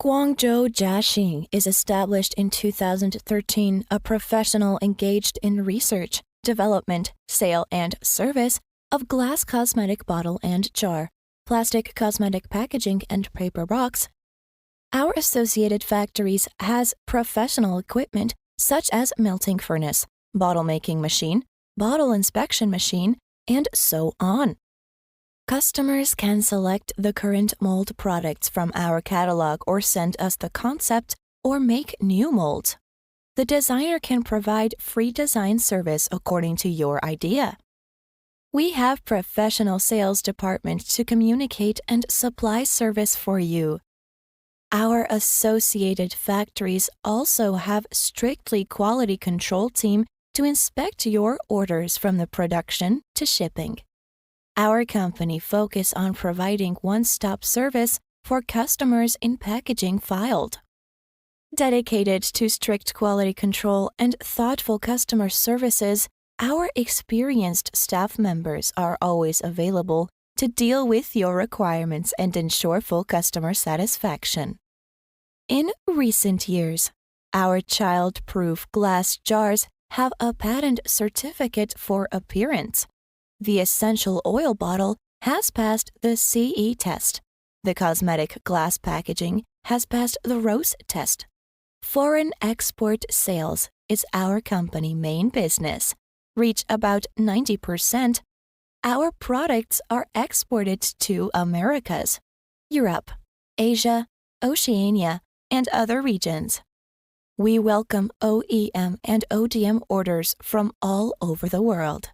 Guangzhou Jarsking is established in 2013, a professional engaged in research, development, sale, and service of glass cosmetic bottle and jar, plastic cosmetic packaging, and paper box. Our associated factories has professional equipment such as melting furnace, bottle making machine, bottle inspection machine, and so on. Customers can select the current mold products from our catalog or send us the concept or make new molds. The designer can provide free design service according to your idea. We have professional sales department to communicate and supply service for you. Our associated factories also have strictly quality control team to inspect your orders from the production to shipping. Our company focus on providing one-stop service for customers in packaging filed. Dedicated to strict quality control and thoughtful customer services, our experienced staff members are always available to deal with your requirements and ensure full customer satisfaction. In recent years, our child-proof glass jars have a patent certificate for appearance. The essential oil bottle has passed the CE test. The cosmetic glass packaging has passed the ROSE test. Foreign export sales is our company main business. Reach about 90%. Our products are exported to Americas, Europe, Asia, Oceania, and other regions. We welcome OEM and ODM orders from all over the world.